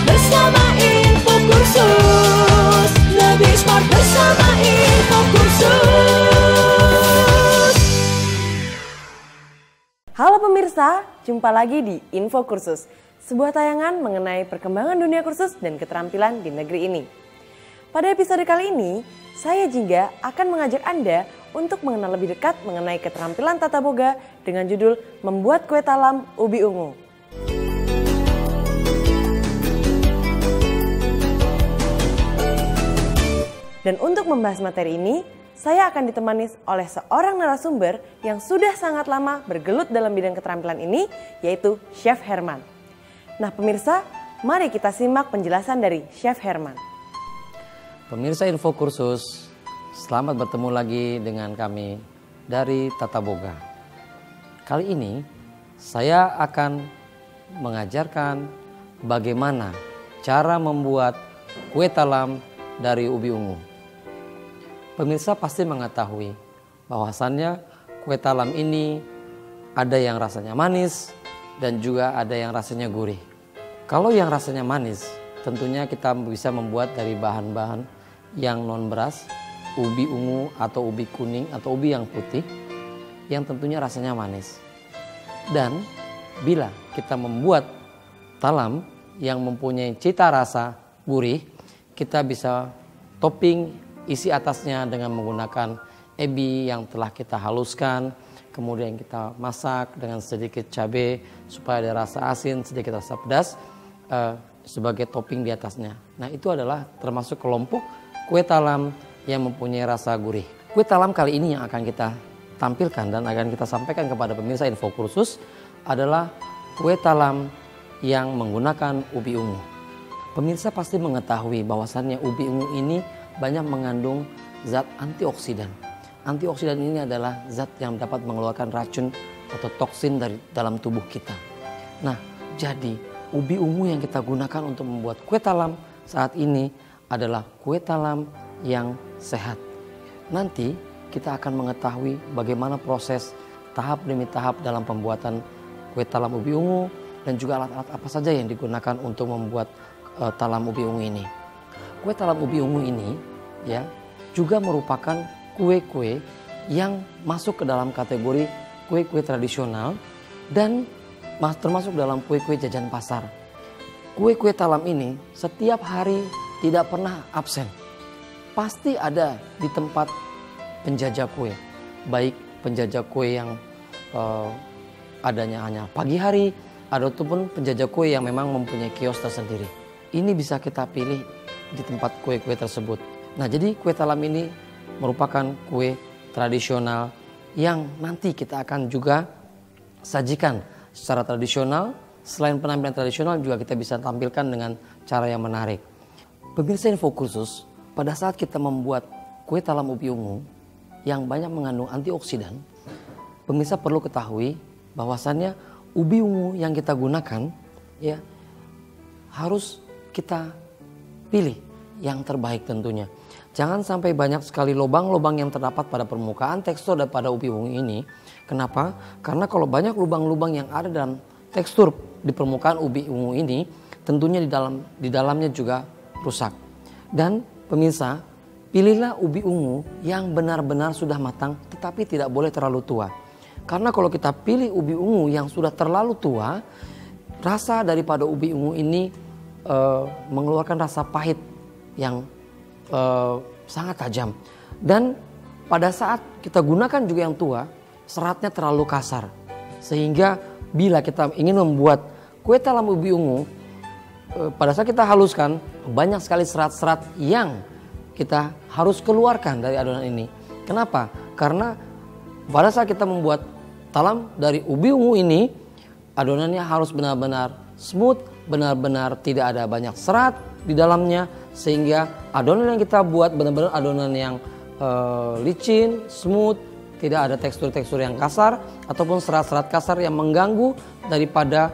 bersama Info Kursus. Lebih smart bersama Info Kursus. Halo pemirsa, jumpa lagi di Info Kursus, sebuah tayangan mengenai perkembangan dunia kursus dan keterampilan di negeri ini. Pada episode kali ini, saya Jingga akan mengajak Anda untuk mengenal lebih dekat mengenai keterampilan tata boga dengan judul Membuat Kue Talam Ubi Ungu. Dan untuk membahas materi ini, saya akan ditemani oleh seorang narasumber yang sudah sangat lama bergelut dalam bidang keterampilan ini, yaitu Chef Herman. Nah pemirsa, mari kita simak penjelasan dari Chef Herman. Pemirsa Info Kursus, selamat bertemu lagi dengan kami dari Tata Boga. Kali ini saya akan mengajarkan bagaimana cara membuat kue talam dari ubi ungu. Pemirsa pasti mengetahui bahwasannya kue talam ini ada yang rasanya manis dan juga ada yang rasanya gurih. Kalau yang rasanya manis, tentunya kita bisa membuat dari bahan-bahan yang non beras, ubi ungu atau ubi kuning atau ubi yang putih yang tentunya rasanya manis. Dan bila kita membuat talam yang mempunyai cita rasa gurih, kita bisa topping isi atasnya dengan menggunakan ebi yang telah kita haluskan, kemudian kita masak dengan sedikit cabai supaya ada rasa asin, sedikit rasa pedas sebagai topping di atasnya. Nah itu adalah termasuk kelompok kue talam yang mempunyai rasa gurih. Kue talam kali ini yang akan kita tampilkan dan akan kita sampaikan kepada pemirsa Info Kursus adalah kue talam yang menggunakan ubi ungu. Pemirsa pasti mengetahui bahwasannya ubi ungu ini banyak mengandung zat antioksidan. Antioksidan ini adalah zat yang dapat mengeluarkan racun atau toksin dari dalam tubuh kita. Nah, jadi ubi ungu yang kita gunakan untuk membuat kue talam saat ini adalah kue talam yang sehat. Nanti kita akan mengetahui bagaimana proses tahap demi tahap dalam pembuatan kue talam ubi ungu dan juga alat-alat apa saja yang digunakan untuk membuat talam ubi ungu ini. Kue talam ubi ungu ini ya juga merupakan kue-kue yang masuk ke dalam kategori kue-kue tradisional dan termasuk dalam kue-kue jajan pasar. Kue-kue talam ini setiap hari tidak pernah absen. Pasti ada di tempat penjajah kue. Baik penjajah kue yang adanya hanya pagi hari ataupun penjajah kue yang memang mempunyai kios tersendiri. Ini bisa kita pilih di tempat kue-kue tersebut. Nah jadi kue talam ini merupakan kue tradisional yang nanti kita akan juga sajikan secara tradisional. Selain penampilan tradisional juga kita bisa tampilkan dengan cara yang menarik. Pemirsa Info Kursus, pada saat kita membuat kue talam ubi ungu yang banyak mengandung antioksidan, pemirsa perlu ketahui bahwasannya ubi ungu yang kita gunakan ya harus kita pilih yang terbaik tentunya. Jangan sampai banyak sekali lubang-lubang yang terdapat pada permukaan tekstur daripada ubi ungu ini. Kenapa? Karena kalau banyak lubang-lubang yang ada dalam tekstur di permukaan ubi ungu ini, tentunya di dalamnya juga rusak. Dan pemirsa, pilihlah ubi ungu yang benar-benar sudah matang tetapi tidak boleh terlalu tua. Karena kalau kita pilih ubi ungu yang sudah terlalu tua, rasa daripada ubi ungu ini mengeluarkan rasa pahit yang sangat tajam. Dan pada saat kita gunakan juga yang tua, seratnya terlalu kasar. Sehingga bila kita ingin membuat kue talam ubi ungu, pada saat kita haluskan, banyak sekali serat-serat yang kita harus keluarkan dari adonan ini. Kenapa? Karena pada saat kita membuat talam dari ubi ungu ini, adonannya harus benar-benar smooth, benar-benar tidak ada banyak serat di dalamnya, sehingga adonan yang kita buat benar-benar adonan yang licin, smooth, tidak ada tekstur-tekstur yang kasar ataupun serat-serat kasar yang mengganggu daripada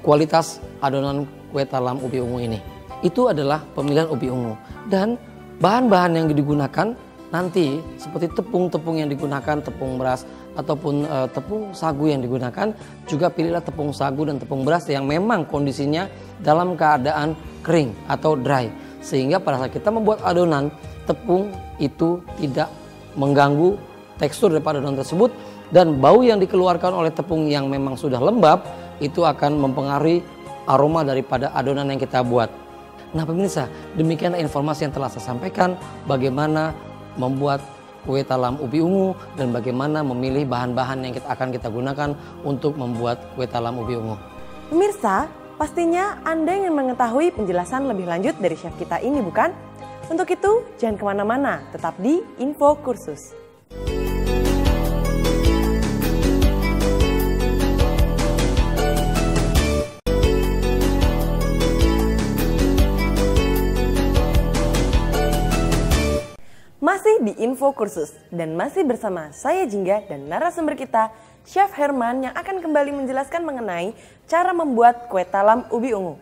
kualitas adonan kue talam ubi ungu ini. Itu adalah pemilihan ubi ungu. Dan bahan-bahan yang digunakan nanti seperti tepung-tepung yang digunakan, tepung beras ataupun tepung sagu yang digunakan, juga pilihlah tepung sagu dan tepung beras yang memang kondisinya dalam keadaan kering atau dry. Sehingga pada saat kita membuat adonan, tepung itu tidak mengganggu tekstur daripada adonan tersebut, dan bau yang dikeluarkan oleh tepung yang memang sudah lembab itu akan mempengaruhi aroma daripada adonan yang kita buat. Nah pemirsa, demikian informasi yang telah saya sampaikan bagaimana membuat kue talam ubi ungu dan bagaimana memilih bahan-bahan yang akan kita gunakan untuk membuat kue talam ubi ungu. Pemirsa, pastinya Anda ingin mengetahui penjelasan lebih lanjut dari chef kita ini, bukan? Untuk itu, jangan kemana-mana, tetap di Info Kursus. Masih di Info Kursus dan masih bersama saya Jingga dan narasumber kita, Chef Herman yang akan kembali menjelaskan mengenai cara membuat kue talam ubi ungu.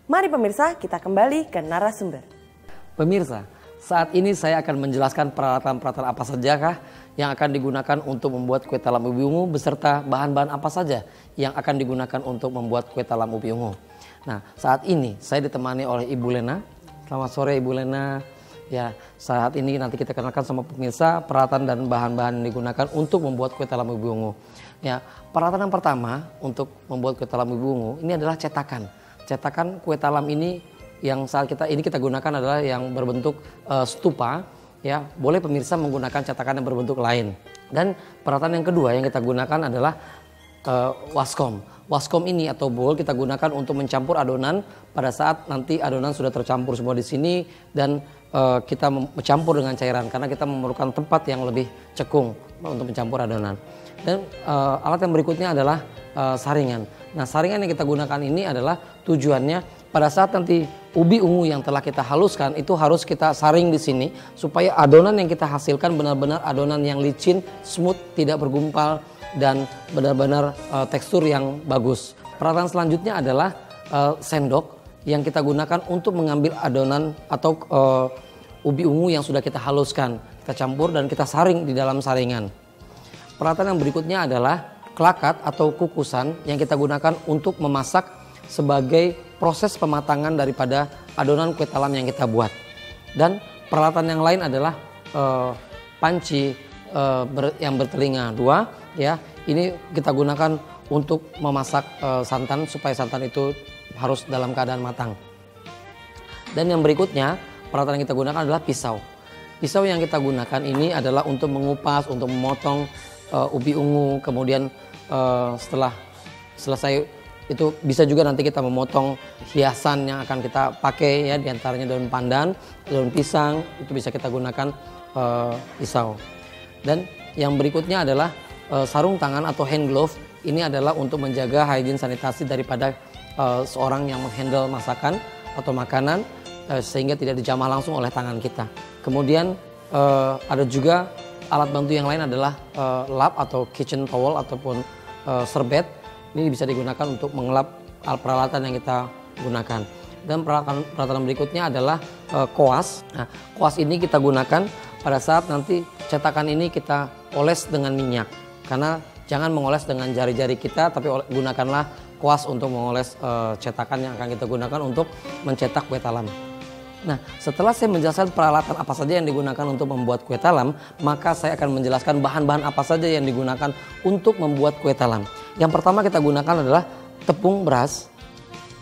Mari pemirsa, kita kembali ke narasumber. Pemirsa, saat ini saya akan menjelaskan peralatan-peralatan apa sajakah yang akan digunakan untuk membuat kue talam ubi ungu beserta bahan-bahan apa saja yang akan digunakan untuk membuat kue talam ubi ungu. Nah, saat ini saya ditemani oleh Ibu Lena. Selamat sore Ibu Lena. Ya, saat ini nanti kita kenalkan sama pemirsa peralatan dan bahan-bahan yang digunakan untuk membuat kue talam ubi ungu. Ya, peralatan yang pertama untuk membuat kue talam ubi ungu ini adalah cetakan. Cetakan kue talam ini yang saat ini kita gunakan adalah yang berbentuk stupa. Ya, boleh pemirsa menggunakan cetakan yang berbentuk lain. Dan peralatan yang kedua yang kita gunakan adalah waskom. Waskom ini atau bowl kita gunakan untuk mencampur adonan pada saat nanti adonan sudah tercampur semua di sini dan kita mencampur dengan cairan karena kita memerlukan tempat yang lebih cekung untuk mencampur adonan. Dan alat yang berikutnya adalah saringan. Nah, saringan yang kita gunakan ini adalah tujuannya pada saat nanti ubi ungu yang telah kita haluskan itu harus kita saring di sini supaya adonan yang kita hasilkan benar-benar adonan yang licin, smooth, tidak bergumpal dan benar-benar tekstur yang bagus. Peralatan selanjutnya adalah sendok yang kita gunakan untuk mengambil adonan atau ubi ungu yang sudah kita haluskan. Kita campur dan kita saring di dalam saringan. Peralatan yang berikutnya adalah kelakat atau kukusan yang kita gunakan untuk memasak sebagai proses pematangan daripada adonan kue talam yang kita buat. Dan peralatan yang lain adalah panci yang bertelinga 2 ya. Ini kita gunakan untuk memasak santan supaya santan itu harus dalam keadaan matang. Dan yang berikutnya peralatan yang kita gunakan adalah pisau. Pisau yang kita gunakan ini adalah untuk mengupas, untuk memotong ubi ungu. Kemudian setelah selesai itu bisa juga nanti kita memotong hiasan yang akan kita pakai ya, diantaranya daun pandan, daun pisang, itu bisa kita gunakan pisau. Dan yang berikutnya adalah sarung tangan atau hand glove. Ini adalah untuk menjaga hygiene sanitasi daripada seorang yang menghandle masakan atau makanan sehingga tidak dijamah langsung oleh tangan kita. Kemudian ada juga alat bantu yang lain adalah lap atau kitchen towel ataupun serbet. Ini bisa digunakan untuk mengelap peralatan yang kita gunakan. Dan peralatan berikutnya adalah koas. Nah, koas ini kita gunakan pada saat nanti cetakan ini kita oles dengan minyak. Karena jangan mengoles dengan jari-jari kita, tapi gunakanlah koas untuk mengoles cetakan yang akan kita gunakan untuk mencetak kue talam. Nah, setelah saya menjelaskan peralatan apa saja yang digunakan untuk membuat kue talam, maka saya akan menjelaskan bahan-bahan apa saja yang digunakan untuk membuat kue talam. Yang pertama kita gunakan adalah tepung beras.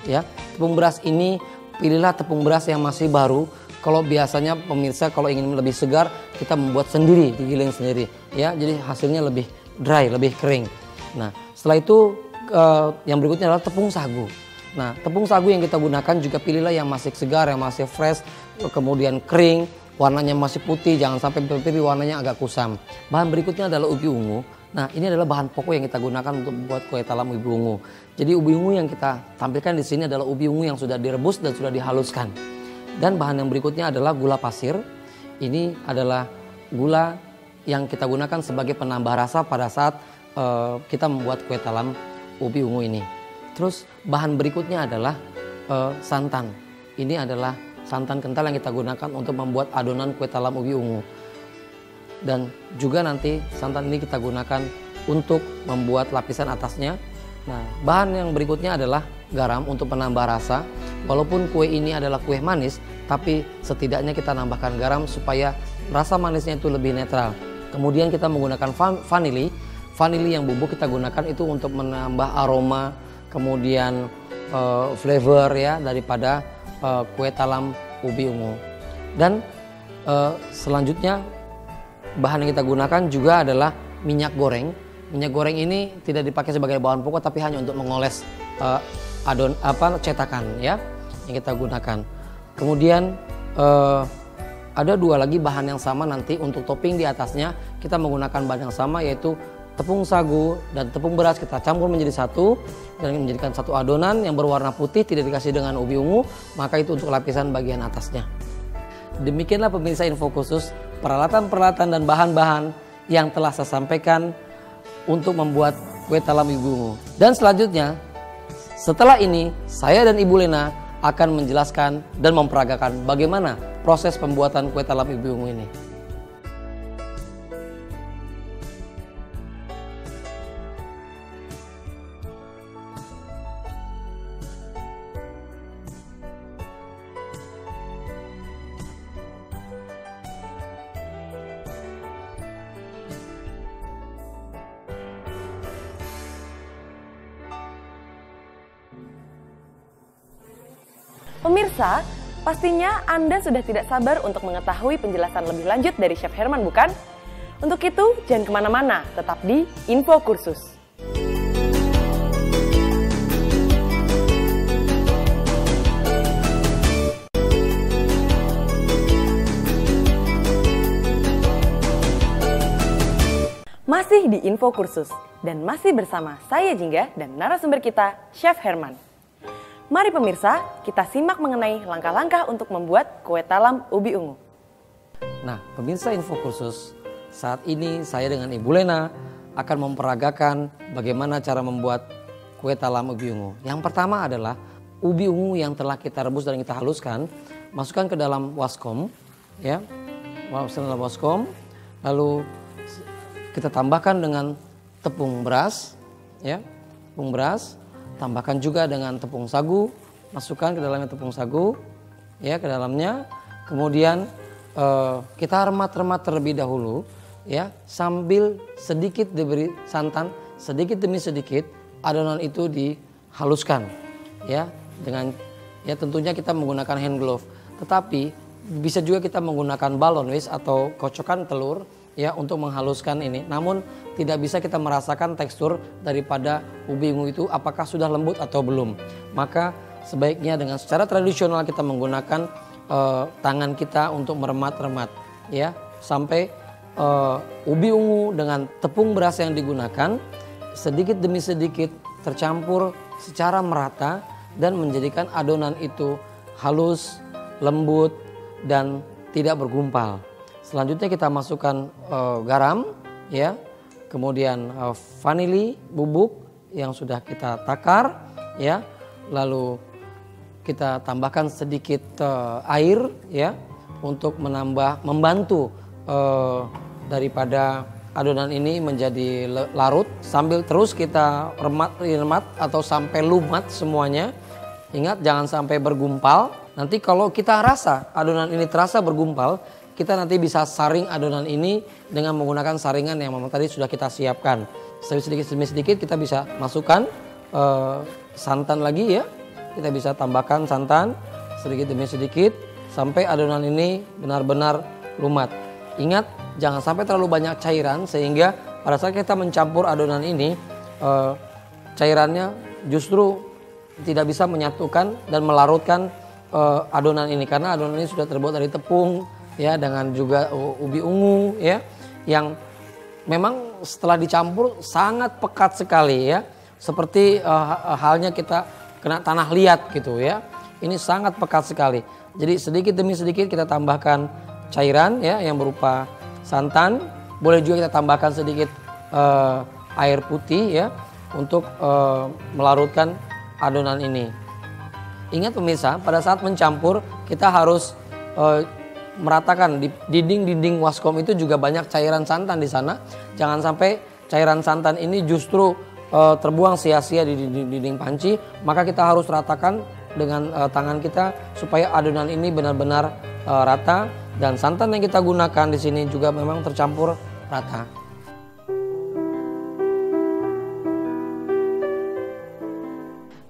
Ya, tepung beras ini pilihlah tepung beras yang masih baru. Kalau biasanya pemirsa kalau ingin lebih segar, kita membuat sendiri, digiling sendiri. Ya, jadi hasilnya lebih dry, lebih kering. Nah, setelah itu yang berikutnya adalah tepung sagu. Nah, tepung sagu yang kita gunakan juga pilihlah yang masih segar, yang masih fresh, kemudian kering, warnanya masih putih, jangan sampai berpiri warnanya agak kusam. Bahan berikutnya adalah ubi ungu. Nah, ini adalah bahan pokok yang kita gunakan untuk membuat kue talam ubi ungu. Jadi ubi ungu yang kita tampilkan di sini adalah ubi ungu yang sudah direbus dan sudah dihaluskan. Dan bahan yang berikutnya adalah gula pasir. Ini adalah gula yang kita gunakan sebagai penambah rasa pada saat kita membuat kue talam ubi ungu ini. Terus bahan berikutnya adalah santan. Ini adalah santan kental yang kita gunakan untuk membuat adonan kue talam ubi ungu. dan juga nanti santan ini kita gunakan untuk membuat lapisan atasnya. Nah, bahan yang berikutnya adalah garam untuk penambah rasa. Walaupun kue ini adalah kue manis, tapi setidaknya kita nambahkan garam supaya rasa manisnya itu lebih netral. Kemudian kita menggunakan vanili. Vanili yang bubuk kita gunakan itu untuk menambah aroma, kemudian flavor ya daripada kue talam ubi ungu. Dan selanjutnya bahan yang kita gunakan juga adalah minyak goreng. Minyak goreng ini tidak dipakai sebagai bahan pokok, tapi hanya untuk mengoles cetakan ya yang kita gunakan. Kemudian ada dua lagi bahan yang sama nanti untuk topping di atasnya. Kita menggunakan bahan yang sama, yaitu tepung sagu dan tepung beras kita campur menjadi satu dan menjadikan satu adonan yang berwarna putih, tidak dikasih dengan ubi ungu, maka itu untuk lapisan bagian atasnya. Demikianlah pemirsa info khusus peralatan-peralatan dan bahan-bahan yang telah saya sampaikan untuk membuat kue talam ubi ungu. Dan selanjutnya, setelah ini saya dan Ibu Lena akan menjelaskan dan memperagakan bagaimana proses pembuatan kue talam ubi ungu ini. Pemirsa, pastinya Anda sudah tidak sabar untuk mengetahui penjelasan lebih lanjut dari Chef Herman, bukan? Untuk itu, jangan kemana-mana, tetap di Info Kursus. Masih di Info Kursus, dan masih bersama saya Jingga dan narasumber kita, Chef Herman. Mari pemirsa, kita simak mengenai langkah-langkah untuk membuat kue talam ubi ungu. Nah, pemirsa info kursus, saat ini saya dengan Ibu Lena akan memperagakan bagaimana cara membuat kue talam ubi ungu. Yang pertama adalah ubi ungu yang telah kita rebus dan kita haluskan, masukkan ke dalam waskom, ya, masukkan dalam waskom, lalu kita tambahkan dengan tepung beras, ya, tepung beras. Tambahkan juga dengan tepung sagu, masukkan ke dalamnya tepung sagu, ya, ke dalamnya. Kemudian kita remat-remat terlebih dahulu, ya, sambil sedikit diberi santan, sedikit demi sedikit adonan itu dihaluskan, ya, dengan, ya, tentunya kita menggunakan hand glove. Tetapi bisa juga kita menggunakan balon whisk atau kocokan telur, ya, untuk menghaluskan ini. Namun tidak bisa kita merasakan tekstur daripada ubi ungu itu apakah sudah lembut atau belum. Maka sebaiknya dengan secara tradisional kita menggunakan tangan kita untuk meremat-remat, ya, sampai ubi ungu dengan tepung beras yang digunakan sedikit demi sedikit tercampur secara merata dan menjadikan adonan itu halus, lembut dan tidak bergumpal. Selanjutnya kita masukkan garam, ya, kemudian vanili bubuk yang sudah kita takar, ya, lalu kita tambahkan sedikit air, ya, untuk membantu daripada adonan ini menjadi larut, sambil terus kita remat atau sampai lumat semuanya. Ingat, jangan sampai bergumpal. Nanti kalau kita rasa adonan ini terasa bergumpal, kita nanti bisa saring adonan ini dengan menggunakan saringan yang memang tadi sudah kita siapkan. Sedikit demi sedikit kita bisa masukkan santan lagi, ya. Kita bisa tambahkan santan sedikit demi sedikit sampai adonan ini benar-benar lumat. Ingat, jangan sampai terlalu banyak cairan sehingga pada saat kita mencampur adonan ini cairannya justru tidak bisa menyatukan dan melarutkan adonan ini, karena adonan ini sudah terbuat dari tepung, ya, dengan juga ubi ungu, ya, yang memang setelah dicampur sangat pekat sekali, ya, seperti halnya kita kena tanah liat gitu, ya. Ini sangat pekat sekali. Jadi sedikit demi sedikit kita tambahkan cairan, ya, yang berupa santan. Boleh juga kita tambahkan sedikit air putih, ya, untuk melarutkan adonan ini. Ingat pemirsa, pada saat mencampur kita harus meratakan di dinding-dinding waskom itu juga banyak cairan santan di sana. Jangan sampai cairan santan ini justru terbuang sia-sia di dinding panci. Maka kita harus ratakan dengan tangan kita supaya adonan ini benar-benar rata, dan santan yang kita gunakan di sini juga memang tercampur rata.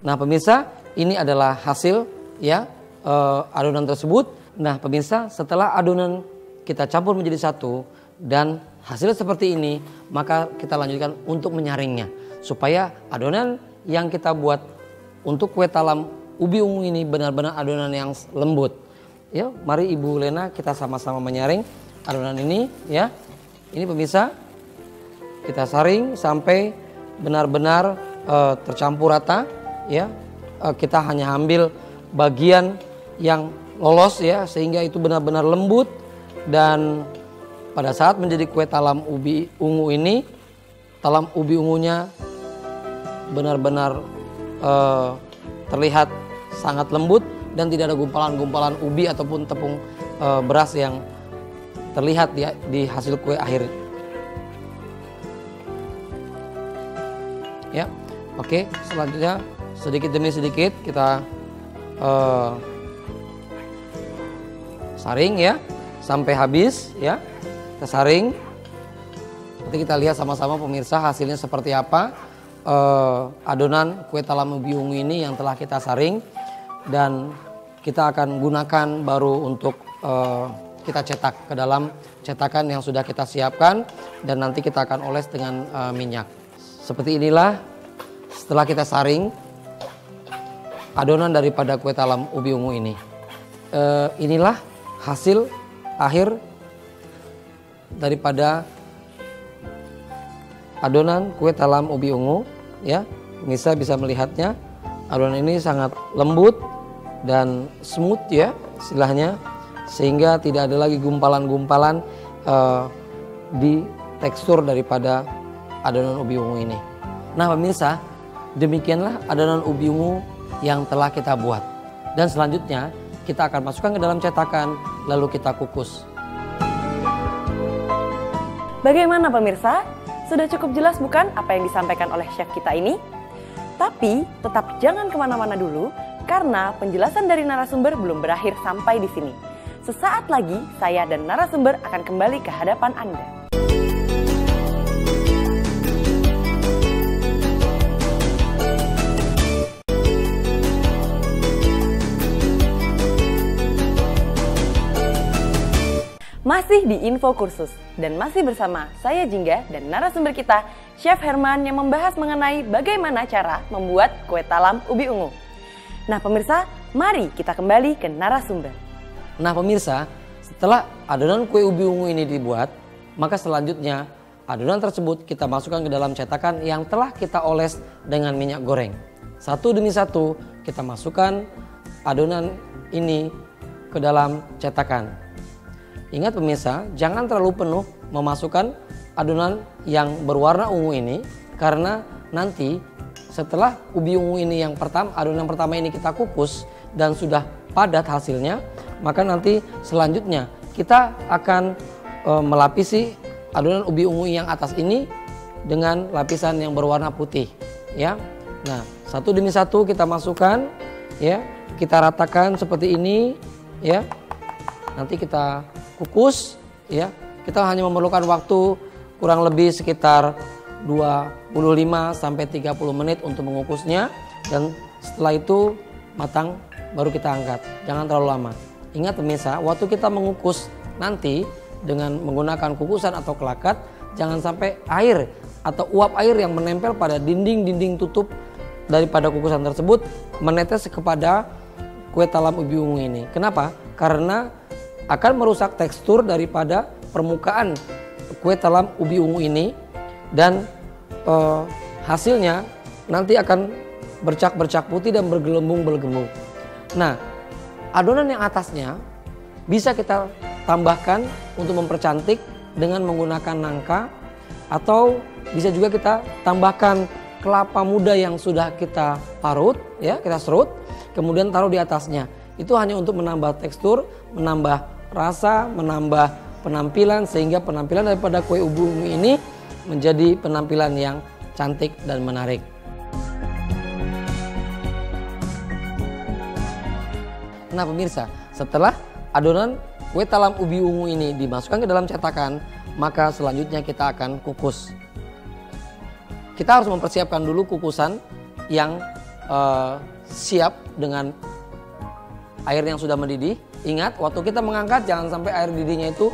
Nah pemirsa, ini adalah hasil ya adonan tersebut. Nah pemirsa, setelah adonan kita campur menjadi satu dan hasilnya seperti ini, maka kita lanjutkan untuk menyaringnya supaya adonan yang kita buat untuk kue talam ubi ungu ini benar-benar adonan yang lembut. Ya, mari Ibu Lena kita sama-sama menyaring adonan ini ya. Ini pemirsa, kita saring sampai benar-benar tercampur rata ya. Kita hanya ambil bagian yang lolos ya, sehingga itu benar-benar lembut, dan pada saat menjadi kue talam ubi ungu ini, talam ubi ungunya benar-benar terlihat sangat lembut dan tidak ada gumpalan-gumpalan ubi ataupun tepung beras yang terlihat di hasil kue akhir. Ya, oke, selanjutnya sedikit demi sedikit kita saring ya sampai habis ya. Kita saring. Nanti kita lihat sama-sama pemirsa hasilnya seperti apa. Adonan kue talam ubi ungu ini yang telah kita saring, dan kita akan gunakan baru untuk kita cetak ke dalam cetakan yang sudah kita siapkan, dan nanti kita akan oles dengan minyak. Seperti inilah setelah kita saring adonan daripada kue talam ubi ungu ini. Inilah hasil akhir daripada adonan kue talam ubi ungu ya. Pemirsa bisa melihatnya, adonan ini sangat lembut dan smooth ya istilahnya, sehingga tidak ada lagi gumpalan-gumpalan di tekstur daripada adonan ubi ungu ini. Nah pemirsa, demikianlah adonan ubi ungu yang telah kita buat, dan selanjutnya kita akan masukkan ke dalam cetakan lalu kita kukus. Bagaimana pemirsa? Sudah cukup jelas bukan apa yang disampaikan oleh chef kita ini? Tapi tetap jangan kemana-mana dulu, karena penjelasan dari narasumber belum berakhir sampai di sini. Sesaat lagi saya dan narasumber akan kembali ke hadapan Anda. Masih di Info Kursus, dan masih bersama saya Jingga dan narasumber kita, Chef Herman, yang membahas mengenai bagaimana cara membuat kue talam ubi ungu. Nah pemirsa, mari kita kembali ke narasumber. Nah pemirsa, setelah adonan kue ubi ungu ini dibuat, maka selanjutnya adonan tersebut kita masukkan ke dalam cetakan yang telah kita oles dengan minyak goreng. Satu demi satu kita masukkan adonan ini ke dalam cetakan. Ingat pemirsa, jangan terlalu penuh memasukkan adonan yang berwarna ungu ini, karena nanti setelah ubi ungu ini yang pertama, adonan pertama ini kita kukus dan sudah padat hasilnya, maka nanti selanjutnya kita akan melapisi adonan ubi ungu yang atas ini dengan lapisan yang berwarna putih ya. Nah, satu demi satu kita masukkan ya, kita ratakan seperti ini ya. Nanti kita kukus ya. Kita hanya memerlukan waktu kurang lebih sekitar 25 sampai 30 menit untuk mengukusnya, dan setelah itu matang baru kita angkat. Jangan terlalu lama. Ingat pemirsa, waktu kita mengukus nanti dengan menggunakan kukusan atau kelakat, jangan sampai air atau uap air yang menempel pada dinding-dinding tutup daripada kukusan tersebut menetes kepada kue talam ubi ungu ini. Kenapa? Karena akan merusak tekstur daripada permukaan kue talam ubi ungu ini, dan hasilnya nanti akan bercak-bercak putih dan bergelembung-bergelembung. Nah, adonan yang atasnya bisa kita tambahkan untuk mempercantik dengan menggunakan nangka, atau bisa juga kita tambahkan kelapa muda yang sudah kita parut ya, kita serut, kemudian taruh di atasnya. Itu hanya untuk menambah tekstur, menambah rasa, menambah penampilan, sehingga penampilan daripada kue ubi ungu ini menjadi penampilan yang cantik dan menarik. Nah pemirsa, setelah adonan kue talam ubi ungu ini dimasukkan ke dalam cetakan, maka selanjutnya kita akan kukus. Kita harus mempersiapkan dulu kukusan yang siap dengan air yang sudah mendidih. Ingat, waktu kita mengangkat jangan sampai air didihnya itu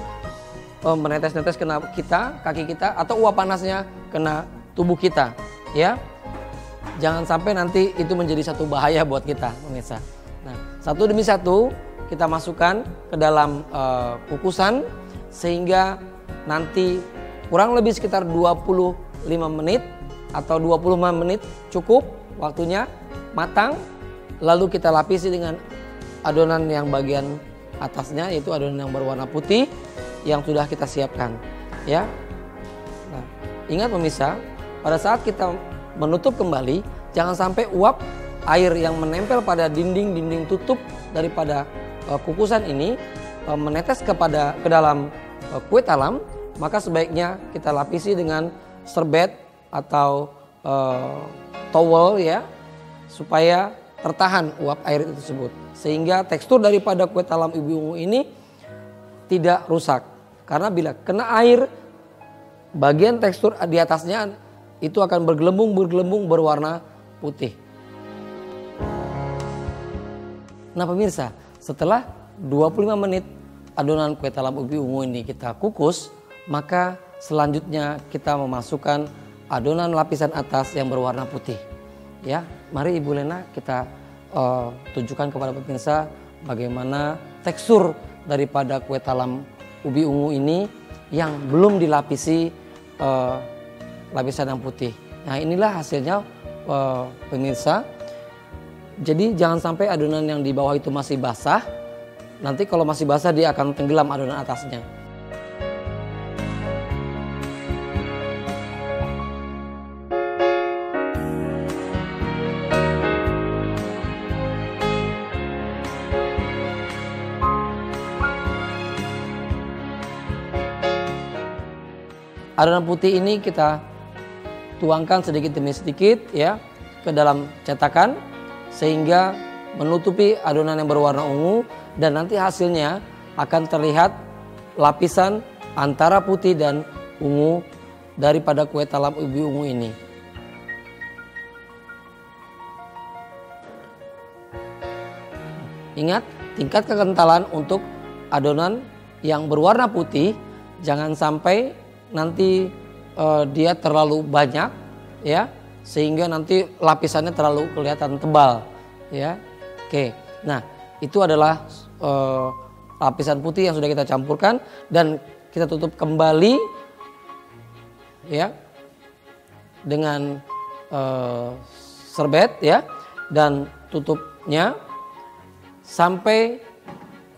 menetes-netes kena kita, kaki kita, atau uap panasnya kena tubuh kita, ya. Jangan sampai nanti itu menjadi satu bahaya buat kita, pemirsa. Nah, satu demi satu kita masukkan ke dalam kukusan sehingga nanti kurang lebih sekitar 25 menit atau 25 menit cukup waktunya matang. Lalu kita lapisi dengan adonan yang bagian atasnya, yaitu adonan yang berwarna putih yang sudah kita siapkan, ya. Nah, ingat pemirsa, pada saat kita menutup kembali, jangan sampai uap air yang menempel pada dinding tutup daripada kukusan ini menetes ke dalam kue talam. Maka sebaiknya kita lapisi dengan serbet atau towel, ya, supaya tertahan uap air tersebut, sehingga tekstur daripada kue talam ubi ungu ini tidak rusak. Karena bila kena air, bagian tekstur di atasnya itu akan bergelembung berwarna putih. Nah pemirsa, setelah 25 menit adonan kue talam ubi ungu ini kita kukus, maka selanjutnya kita memasukkan adonan lapisan atas yang berwarna putih. Ya, mari Ibu Lena kita tunjukkan kepada pemirsa bagaimana tekstur daripada kue talam ubi ungu ini yang belum dilapisi lapisan yang putih. Nah inilah hasilnya pemirsa. Jadi jangan sampai adonan yang di bawah itu masih basah. Nanti kalau masih basah dia akan tenggelam adonan atasnya. Adonan putih ini kita tuangkan sedikit demi sedikit, ya, ke dalam cetakan sehingga menutupi adonan yang berwarna ungu, dan nanti hasilnya akan terlihat lapisan antara putih dan ungu daripada kue talam ubi ungu ini. Ingat, tingkat kekentalan untuk adonan yang berwarna putih jangan sampai nanti dia terlalu banyak, ya, sehingga nanti lapisannya terlalu kelihatan tebal, ya. Oke, nah itu adalah lapisan putih yang sudah kita campurkan, dan kita tutup kembali, ya, dengan serbet, ya, dan tutupnya sampai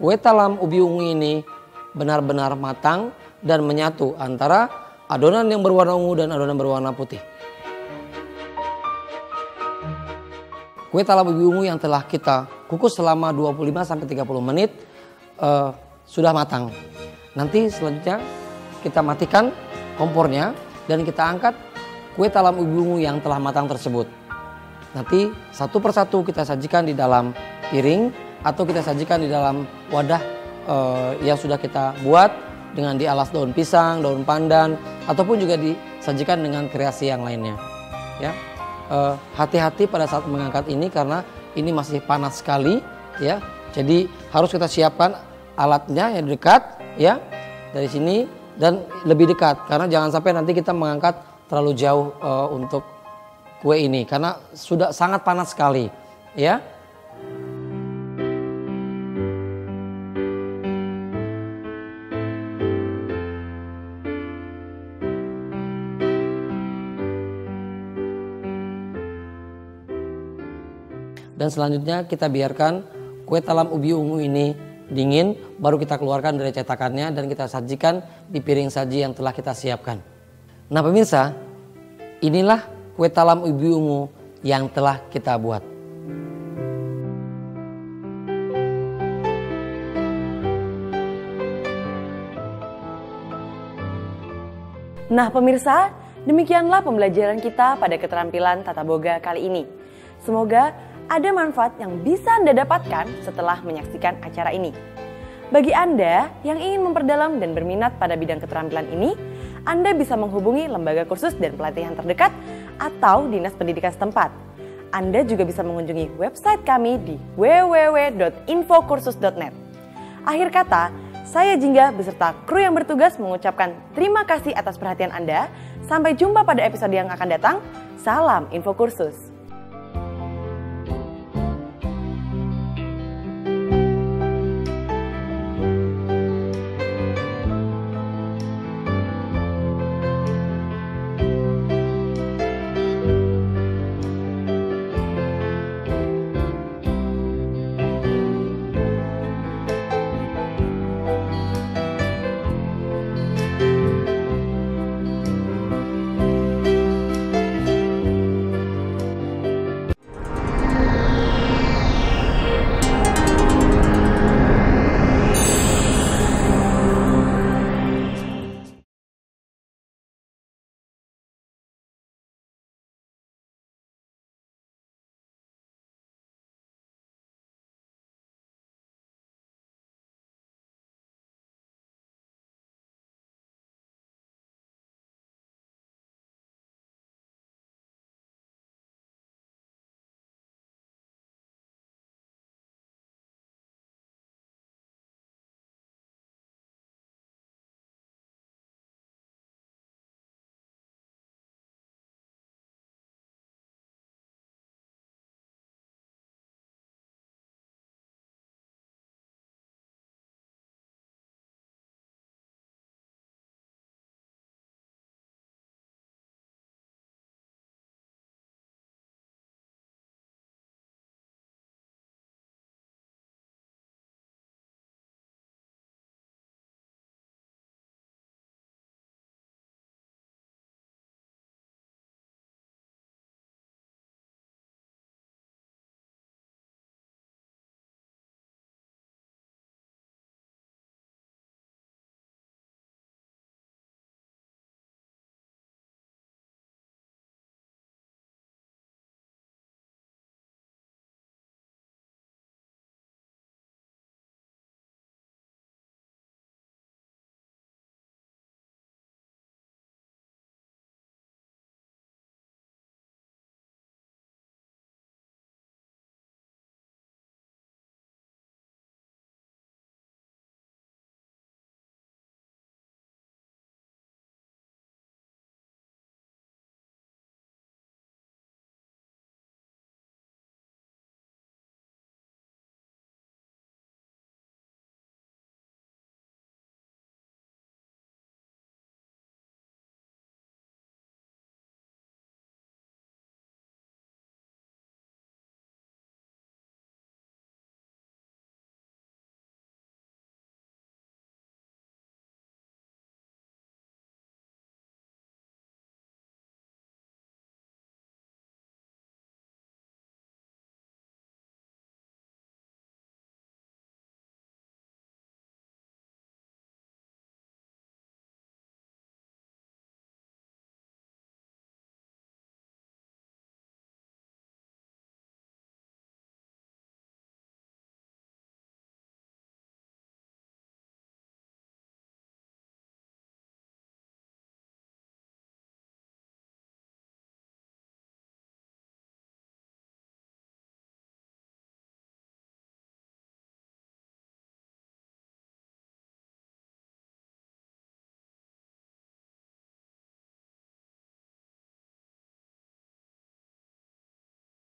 kue talam ubi ungu ini benar-benar matang dan menyatu antara adonan yang berwarna ungu dan adonan berwarna putih. Kue talam ubi ungu yang telah kita kukus selama 25-30 menit sudah matang. Nanti selanjutnya kita matikan kompornya dan kita angkat kue talam ubi ungu yang telah matang tersebut. Nanti satu persatu kita sajikan di dalam piring atau kita sajikan di dalam wadah yang sudah kita buat dengan dialas daun pisang, daun pandan, ataupun juga disajikan dengan kreasi yang lainnya. Ya, hati-hati pada saat mengangkat ini karena ini masih panas sekali, ya. Jadi harus kita siapkan alatnya yang dekat, ya, dari sini dan lebih dekat, karena jangan sampai nanti kita mengangkat terlalu jauh untuk kue ini karena sudah sangat panas sekali, ya. Dan selanjutnya kita biarkan kue talam ubi ungu ini dingin, baru kita keluarkan dari cetakannya dan kita sajikan di piring saji yang telah kita siapkan. Nah pemirsa, inilah kue talam ubi ungu yang telah kita buat. Nah pemirsa, demikianlah pembelajaran kita pada keterampilan tata boga kali ini. Semoga ada manfaat yang bisa Anda dapatkan setelah menyaksikan acara ini. Bagi Anda yang ingin memperdalam dan berminat pada bidang keterampilan ini, Anda bisa menghubungi lembaga kursus dan pelatihan terdekat atau dinas pendidikan setempat. Anda juga bisa mengunjungi website kami di www.infokursus.net. Akhir kata, saya Jingga beserta kru yang bertugas mengucapkan terima kasih atas perhatian Anda. Sampai jumpa pada episode yang akan datang. Salam Info Kursus.